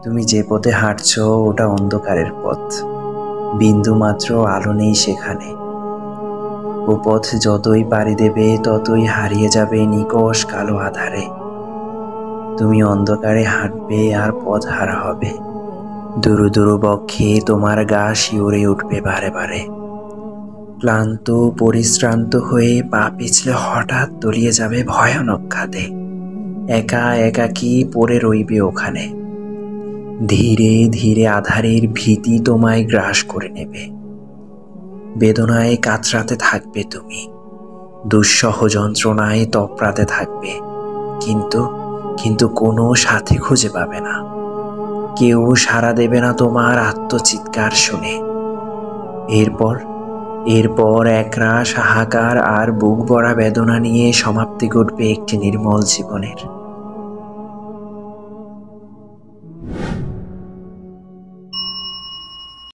তুমি যে পথে হাঁটছো ওটা অন্ধকারের পথ, বিন্দু মাত্র আলো নেই সেখানে। ও পথ যতই পাড়ি দেবে ততই হারিয়ে যাবে নিকষ কালো আধারে। তুমি অন্ধকারে হাঁটবে আর পথ হারা হবে। দুরু দুরু বক্ষে তোমার গা শিউরে উঠবে বারে বারে। ক্লান্ত পরিশ্রান্ত হয়ে পা পিছলে হঠাৎ তলিয়ে যাবে ভয়ানক খাদে। একা একাকী পড়ে রইবে ওখানে। ধীরে ধীরে আধারের ভীতি তোমায় গ্রাস করে নেবে। বেদনায় কাতরাতে থাকবে তুমি, দুঃসহ যন্ত্রণায় তপড়াতে থাকবে, কিন্তু কিন্তু কোনো সাথী খুঁজে পাবে না। কেউ সাড়া দেবে না তোমার আত্মচিৎকার শুনে। এরপর এরপর একরাশ হাহাকার আর বুক ভরা বেদনা নিয়ে সমাপ্তি ঘটবে একটি নির্মল জীবনের।